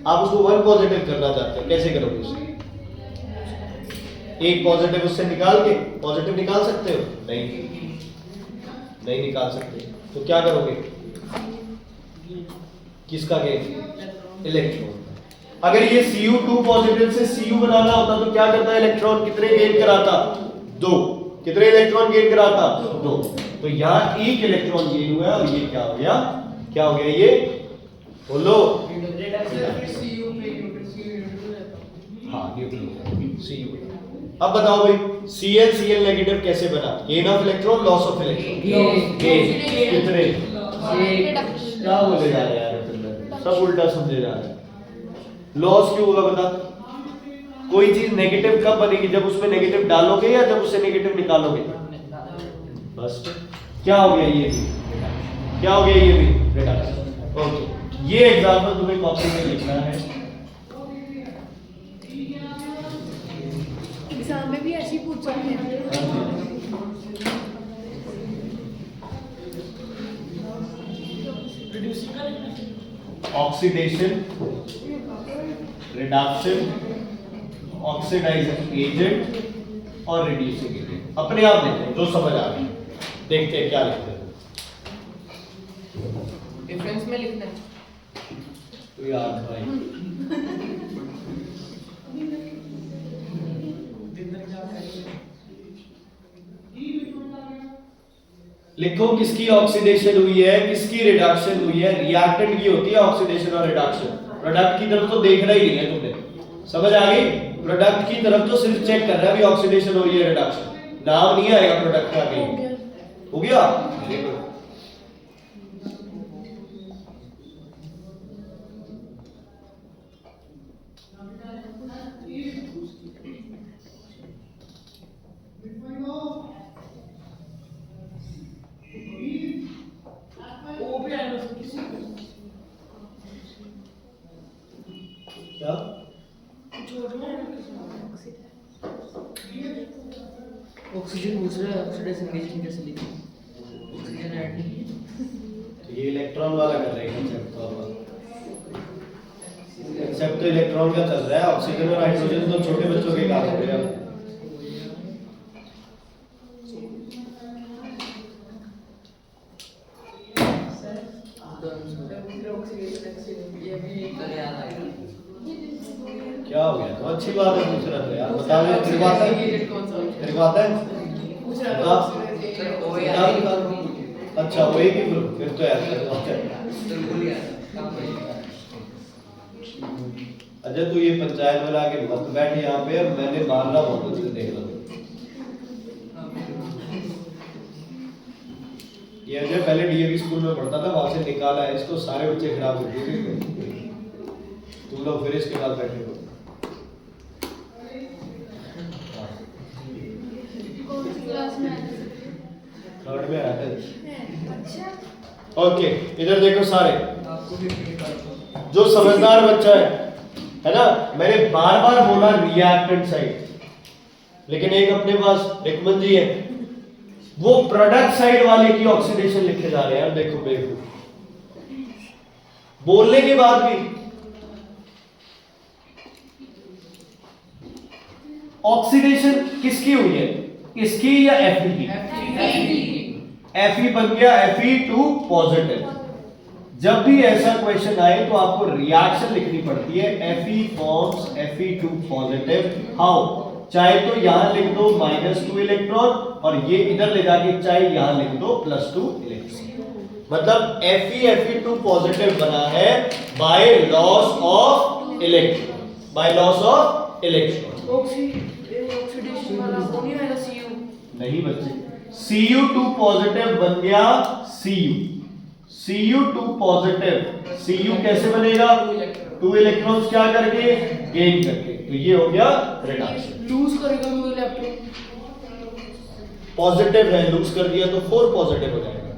आप उसको 1 पॉजिटिव करना चाहते हैं, कैसे करोगे उसे? एक पॉजिटिव उससे निकाल के पॉजिटिव निकाल सकते हो? नहीं निकाल सकते। तो क्या करोगे? किसका गेन? इलेक्ट्रॉन। अगर ये Cu 2 पॉजिटिव से Cu बनाना होता तो क्या करता? इलेक्ट्रॉन कितने गेन कराता? 2। कितने इलेक्ट्रॉन गेन कराता? 2। तो यहाँ एक इलेक्ट्रॉन गेन हुआ और ये क्या हो गया? क्या हो गया ये? बोलो। हाँ, न्यूट्रल Cu। अब बताओ भाई, Cl नेगेटिव कैसे बना? Gain of electron, loss of electron. Gain कितने? क्या बोले जा रहे हैं यार, सब उल्टा समझे जा रहे हैं। लॉस क्यों होगा बता? कोई चीज नेगेटिव कब बनेगी? जब उसमें नेगेटिव डालोगे या जब उससे नेगेटिव निकालोगे? बस। क्या हो गया ये भी? क्या हो गया ये भी? रिडक्शन। ओके, ये एग्जांपल तुम्हें कॉपी में लिखना है। एग्जाम में भी ऐसे ही पूछ सकते हैं। ऑक्सीडेशन, रिडक्शन, ऑक्सीडाइजिंग एजेंट और रिड्यूसिंग एजेंट। अपने आप देखते हैं, जो समझ आ गया देखते हैं क्या लिखते हैं। डिफरेंस में लिखना है। तो यार भाई लिखो किसकी ऑक्सीडेशन हुई है, किसकी रिडक्शन हुई है। रिएक्टेंट की होती है ऑक्सीडेशन और रिडक्शन। प्रोडक्ट की तरफ तो देखना ही नहीं है तुमने, समझ आ गई? प्रोडक्ट की तरफ तो सिर्फ चेक कर रहा है भी ऑक्सीडेशन हो रही है, रिडक्शन। नाम नहीं आएगा प्रोडक्ट का कहीं। हो गया? क्या? ऑक्सीजन पूछ रहा है, ऑक्सीडेशन रिएक्शन कैसे लिखें? ऑक्सीजन ऐड नहीं। तो ये इलेक्ट्रॉन वाला कर रहे हैं कंसेप्ट। तो कंसेप्ट तो इलेक्ट्रॉन का चल रहा है, ऑक्सीजन और हाइड्रोजन तो छोटे बच्चों के काम हो रहे हैं। क्या हो गया? तो अच्छी बात है पूछ रहा था यार, बता दे। तेरे को आता है? तेरे को आता है? बता। अच्छा, वो एक ही ग्रुप, फिर तो यार अजय तू ये पंचायत में लाके मत बैठ यहाँ पे, मैंने मारना बहुत तुझे, देख लो। ये अजय पहले डीएवी स्कूल में पढ़ता था, वहां से निकाला है इसको, सारे बच्चे खराब हो गए। तुम लोग फिर इसके बाद बैठे हो। थर्ड में आया था। ओके, इधर देखो सारे, जो समझदार बच्चा है ना, मैंने बार बार बोला रिएक्टेंट साइड, लेकिन एक अपने पास रिकमन जी है, वो प्रोडक्ट साइड वाले की ऑक्सीडेशन लिखे जा रहे हैं। देखो बेवकूफ, बोलने के बाद भी ऑक्सीडेशन किसकी हुई है? इसकी या Fe की? Fe बन गया Fe2 पॉजिटिव। जब भी ऐसा क्वेश्चन आए तो आपको रिएक्शन लिखनी पड़ती है, Fe forms Fe2 positive. How? चाहे तो यहां लिख दो -2 इलेक्ट्रॉन और ये इधर ले जाके चाहे यहां लिख दो +2 इलेक्ट्रॉन। मतलब Fe2 पॉजिटिव बना है by loss of electron, by loss of electron. Oxidation वाला वो नहीं आएगा Cu? नहीं बच्चे, Cu2 पॉजिटिव बन गया Cu2 पॉजिटिव। Cu कैसे बनेगा? 2 इलेक्ट्रॉन्स क्या करके? गेन करके। तो ये हो गया रिडक्शन। लूज करेगा 2 इलेक्ट्रॉन। पॉजिटिव है, लूज कर दिया तो 4 पॉजिटिव हो जाएगा।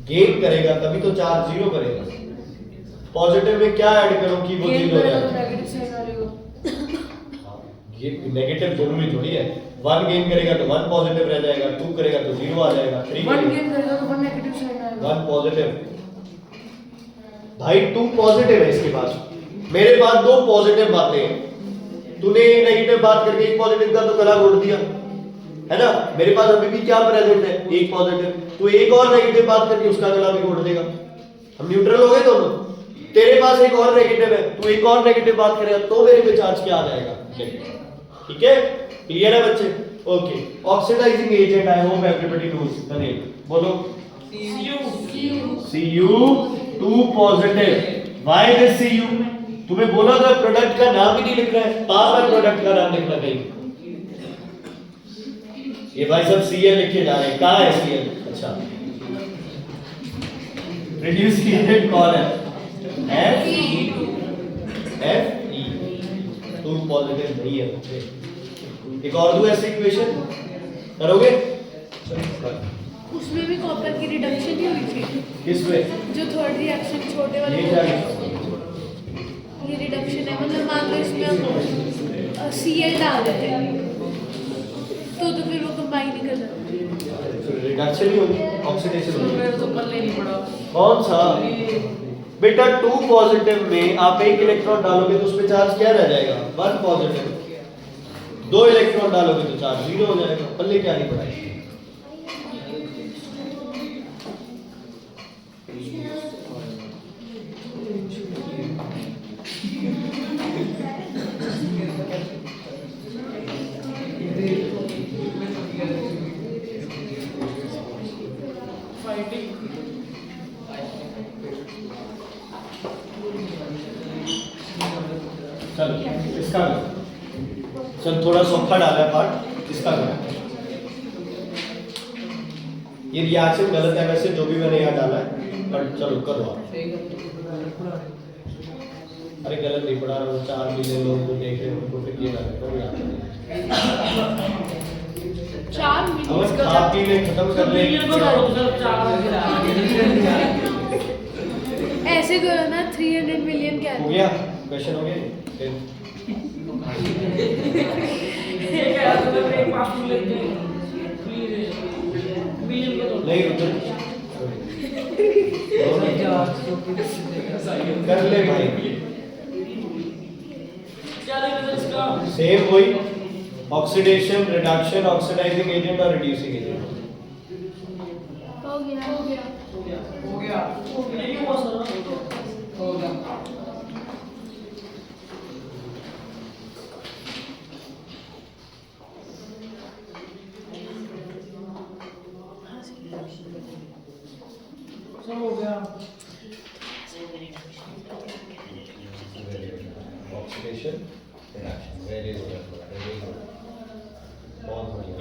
गेन करेगा तभी तो चार्ज 0 करेगा। पॉजिटिव में क्या ऐड करो कि वो 0 हो जाए? नेगेटिव साइन आ जाएगा। ये नेगेटिव दोनों में थोड़ी है। 1 गेन करेगा तो 1 पॉजिटिव रह जाएगा, 2 करेगा तो 0 आ जाएगा, 3 1 गेन करेगा तो 1 नेगेटिव साइन आएगा। 1 पॉजिटिव। भाई 2 पॉजिटिव है इसके पास, मेरे पास 2 पॉजिटिव बातें हैं। तूने नेगेटिव बात करके एक पॉजिटिव का तो गला घोट दिया, है ना? मेरे पास अभी भी क्या प्रेजेंट है? एक पॉजिटिव। तू एक और नेगेटिव बात करके उसका गला भी घोट देगा। हम न्यूट्रल हो गए दोनों। तेरे पास एक और नेगेटिव है, तू एक और नेगेटिव बात करेगा तो मेरे पे चार्ज क्या आ जाएगा? ठीक है? क्लियर है बच्चे? Okay. Oxidising agent, I hope everybody knows the name. बोलो। Cu2 positive. Why this Cu? तुम्हें बोला था प्रोडक्ट का नाम ही नहीं लिख रहा है, बार-बार प्रोडक्ट का नाम लिखना कहीं। ये भाई सब Cl लिखे जा रहे हैं। कहां है Cl? अच्छा, रिड्यूसिंग एजेंट कौन है? Fe। Fe 2 पॉजिटिव नहीं है। एक और दो ऐसे इक्वेशन करोगे? उसमें भी कॉपर की रिडक्शन ही हुई थी। किसमें? जो थर्ड रिएक्शन छोटे वाले ये क्या है? ये रिडक्शन है, मतलब मान लो इसमें हम Cl डाल देते हैं तो फिर वो कंबाइन नहीं कर सकते। रिडक्शन ही होगी, ऑक्सीडेशन होगी। मेरे तो पल्ले नहीं पड़ा। कौन सा? बेटा 2 पॉजिटिव में आप 1 इलेक्ट्रॉन डालोगे तो उसमें चार्ज क्या रह जाएगा? 1 पॉजिटिव। 2 इलेक्ट्रॉन डालोगे तो चार्ज 0 हो जाएगा। पल्ले क्या नहीं पड़ाएगा। चल इसका चल थोड़ा सौखा डाला है पार्ट, इसका ये रिएक्शन गलत है वैसे जो भी मैंने यहाँ डाला है, पर चलो करो आप। अरे गलत नहीं पढ़ा रहा हूँ, 4 मिलियन लोग को देख रहे हैं उनको फिर ये डाले तो याद 4 मिनट खा पी ले खत्म कर ले। ऐसे करो ना 300 मिलियन क्या हो गया क्वेश्चन हो गया फिर ये क्या है? तो एक पास में लेते हैं बिलियन को तो नहीं रुक कर ले भाई। क्या लेते हैं इसका? सेम वही ऑक्सीडेशन, रिडक्शन, ऑक्सीडाइजिंग एजेंट और रिड्यूसिंग एजेंट। हो गया हो गया हो गया ये क्यों हुआ सर? हो गया। सब हो गया। ऑक्सीडेशन, रिडक्शन, वेरी गुड, बहुत बढ़िया,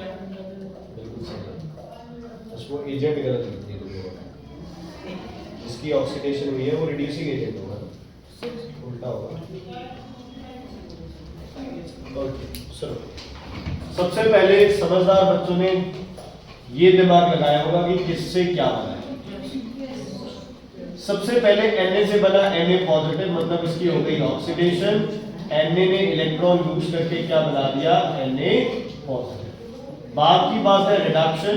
बिल्कुल सही। बस वो एजेंट गलत लिख दिए तुमने। जिसकी ऑक्सीडेशन हुई है वो रिड्यूसिंग एजेंट होगा, उल्टा होगा। ओके चलो, सबसे पहले समझदार बच्चों ने ये दिमाग लगाया होगा कि किससे क्या बना है। सबसे पहले Na से बना Na पॉजिटिव, मतलब इसकी हो गई ऑक्सीडेशन। Na ने इलेक्ट्रॉन लूज करके क्या बना दिया? Na positive. बाद की बात है रिडक्शन।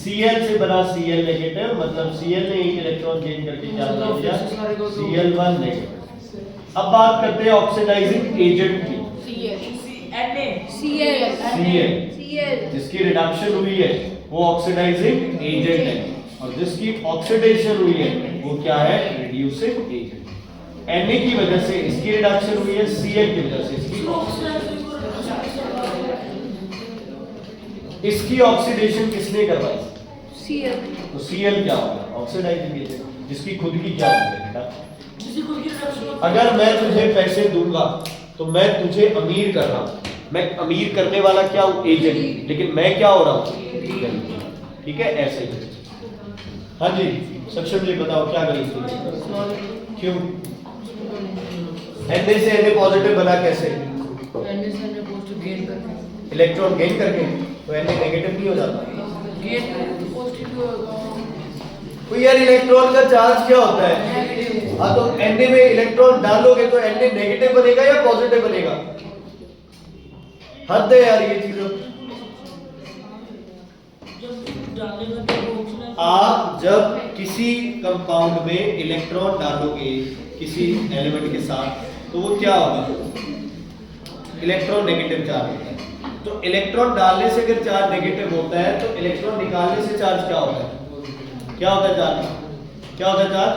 Cl से बना Cl नेगेटिव, मतलब Cl ने एक इलेक्ट्रॉन गेन करके क्या बना दिया? Cl1 negative. अब बात करते हैं ऑक्सीडाइजिंग एजेंट की। Cl Cl जिसकी रिडक्शन हुई है वो ऑक्सीडाइजिंग एजेंट है, और जिसकी ऑक्सीडेशन हुई है वो क्या है? Reducing agent. Na की वजह से इसकी रिडक्शन हुई है, Cl की वजह से इसकी ऑक्सीडेशन किसने करवाई? Cl तो Cl क्या होगा? ऑक्सीडाइजिंग एजेंट, जिसकी खुद की क्या होगी? अगर मैं तुझे पैसे दूंगा तो मैं तुझे अमीर कर रहा हूं, मैं अमीर करने वाला क्या हूं? एजेंट, लेकिन मैं क्या हो रहा हूं? ठीक है, ऐसे ही। हाँ जी सक्षम जी बताओ क्या गलत हुई? क्यों? Na से Na पॉजिटिव बना कैसे? पॉजिटिव गेन करके, इलेक्ट्रॉन गेन करके, तो Na नेगेटिव नहीं हो जाता? गेन पॉजिटिव होगा, तो यार इलेक्ट्रॉन का चार्ज क्या होता है? हाँ तो Na में इलेक्ट्रॉन डालोगे तो Na नेगेटिव बनेगा या पॉजिटिव बनेगा? हद है यार ये चीजों। आप जब किसी कंपाउंड में इलेक्ट्रॉन डालोगे किसी एलिमेंट के साथ तो वो क्या होगा? इलेक्ट्रॉन नेगेटिव चार्ज होता है। तो इलेक्ट्रॉन डालने से अगर चार्ज नेगेटिव होता है तो इलेक्ट्रॉन निकालने से चार्ज क्या होता है? क्या होता है चार्ज? क्या होता है चार्ज?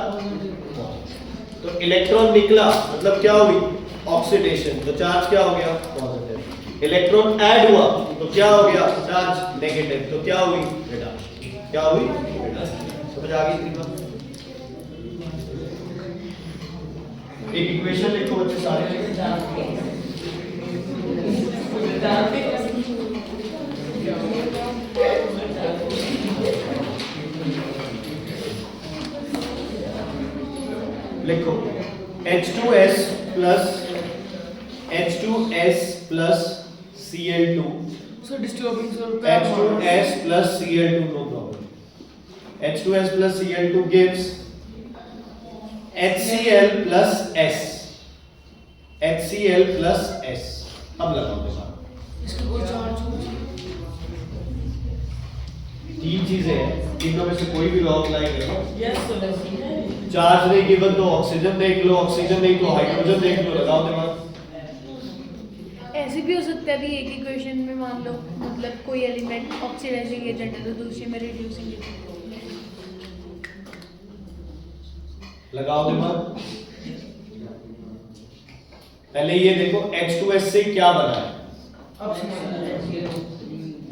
तो इलेक्ट्रॉन निकला मतलब क्या हुई? ऑक्सीडेशन, तो चार्ज क्या हो गया? पॉजिटिव। इलेक्ट्रॉन ऐड हुआ तो क्या हो गया? चार्ज नेगेटिव, तो क्या हुई? रिडक्शन। क्या हुई? समझ आ गई? एक इक्वेशन लिखो बच्चे सारे। लिखो H2S plus Cl2 so disturbing so H2S plus Cl2 no problem. H2S plus Cl2 gives HCl plus S. HCl plus S. अब लगाओ देखो इसका कोई चार्ज हो? तीन चीजें हैं, तीनों में से कोई भी लॉ अप्लाई करो। Yes sir. चार्ज नहीं गिवन तो ऑक्सीजन देख लो, ऑक्सीजन नहीं तो हाइड्रोजन देख लो, लगाओ दिमाग। ऐसे भी हो सकता है भी एक इक्वेशन में मान लो मतलब कोई एलिमेंट ऑक्सीडाइजिंग एजेंट है तो दूसरे में रिड्यूसिंग एजेंट। लगाओ दिमाग। पहले ये देखो H2S से क्या बना है?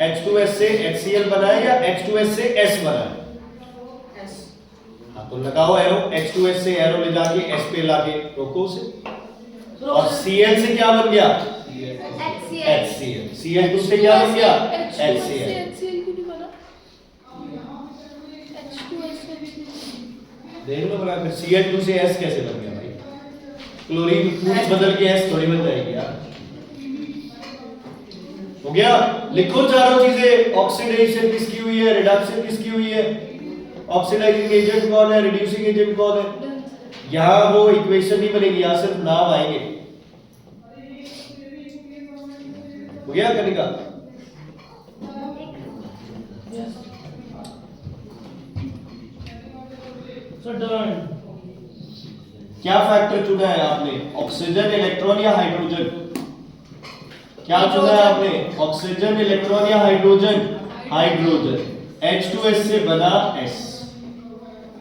H2S से HCl बना है या H2S से S बना है? हाँ तो लगाओ एरो, H2S से एरो ले जाके S पे लाके रोको उसे। और Cl से क्या बन गया? HCl। Cl2 से क्या बन गया? HCl। HCl क्यों नहीं बना? H2S देख लो बराबर, Cl2 से S कैसे बन गया भाई? क्लोरीन पूरी बदल के S थोड़ी बन जाएगी यार। हो गया? लिखो चारों चीजें। ऑक्सीडेशन किसकी हुई है? रिडक्शन किसकी हुई है? ऑक्सीडाइजिंग एजेंट कौन है? रिड्यूसिंग एजेंट कौन है? यहाँ वो इक्वेशन नहीं बनेगी, यहाँ सिर्फ नाम आएंगे। हो गया कनिका? क्या फैक्टर चुना है आपने? ऑक्सीजन, इलेक्ट्रॉन या हाइड्रोजन? क्या चुना है आपने? ऑक्सीजन, इलेक्ट्रॉन या हाइड्रोजन? हाइड्रोजन। H2S से बना S।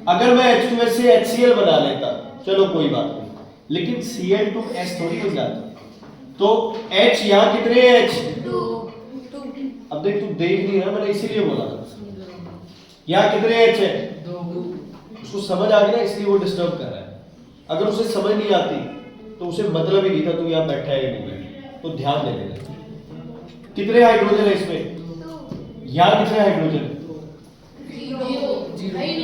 अगर मैं H2S से HCl बना लेता चलो कोई बात नहीं, लेकिन Cl2S थोड़ी हो जाता। तो H यहाँ कितने H? अब देख तू देख नहीं रहा, मैंने इसीलिए बोला था। यहाँ कितने H है? उसको समझ आ गया ना, इसलिए वो डिस्टर्ब कर रहा है। अगर उसे समझ नहीं आती तो उसे मतलब ही नहीं था तू यहाँ बैठा है या नहीं बैठा, तो ध्यान दे लेना। कितने हाइड्रोजन है इसमें? यहाँ कितने हाइड्रोजन?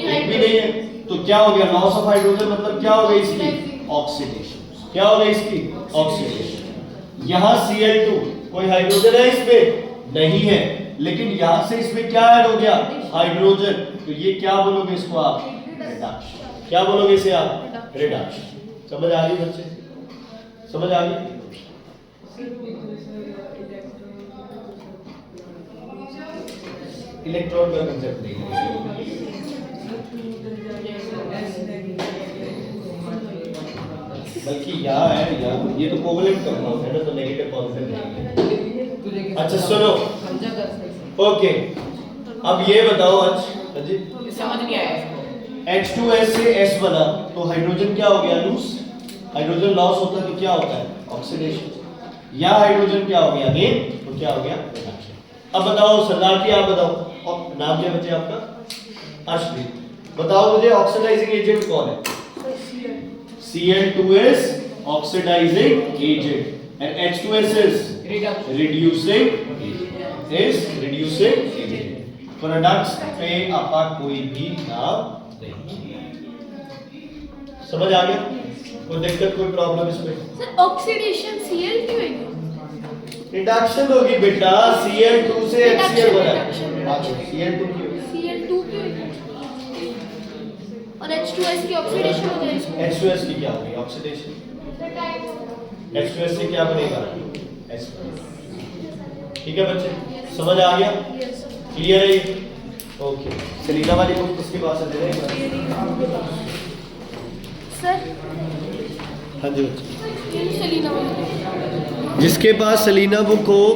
एक भी नहीं है। तो क्या हो गया? लॉस ऑफ हाइड्रोजन मतलब क्या हो गई इसकी? ऑक्सीडेशन। क्या हो गई इसकी? ऑक्सीडेशन। यहाँ Cl2 कोई हाइड्रोजन है इसमें? नहीं है, लेकिन यहाँ से इसमें क्या ऐड हो गया? हाइड्रोजन। तो ये क्या बोलोगे इसको आप? रिडक्शन। क्या बोलोगे इसे आप? रिडक्शन। समझ आ गई बच्चे? समझ आ गई? इलेक्ट्रॉन का कंसेप्ट नहीं है, बल्कि यहाँ है, यहाँ ये तो कोवलेंट कंपाउंड है ना, तो नेगेटिव पॉजिटिव नहीं है। अच्छा सुनो, समझा कर ओके, अब ये बताओ जी, समझ नहीं आया इसको। H2S से S बना तो हाइड्रोजन क्या हो गया, लूज। हाइड्रोजन लॉस होता है तो क्या होता है, ऑक्सीडेशन। या हाइड्रोजन क्या हो गया, गेन, तो क्या हो गया, रिडक्शन। अब बताओ सरदार जी, आप बताओ, और नाम क्या बचे आपका, अर्शदीप। बताओ मुझे ऑक्सीडाइजिंग एजेंट कौन है, Cl2S oxidising agent and H2S is reducing agent। Products पे आपका कोई भी नाम नहीं, समझ आ गया, कोई दिक्कत कोई प्रॉब्लम इसमें। सर ऑक्सीडेशन Cl क्यों है, रिडक्शन होगी बेटा, Cl2 से HCl बना है। Reduction। हाँ, Cl2 क्यों, Cl2 क्यों है और H2S की ऑक्सीडेशन हो जाएगी। H2S की क्या होगी, ऑक्सीडेशन। H2S से क्या बनेगा, H2S। ठीक है बच्चे, समझ आ गया, यस क्लियर है ये? ओके, सलीना वाली बुक किसके पास है, दे रहे हैं? सर हाँ जी बच्चे, ये सलीना वाली जिसके पास सलीना बुक हो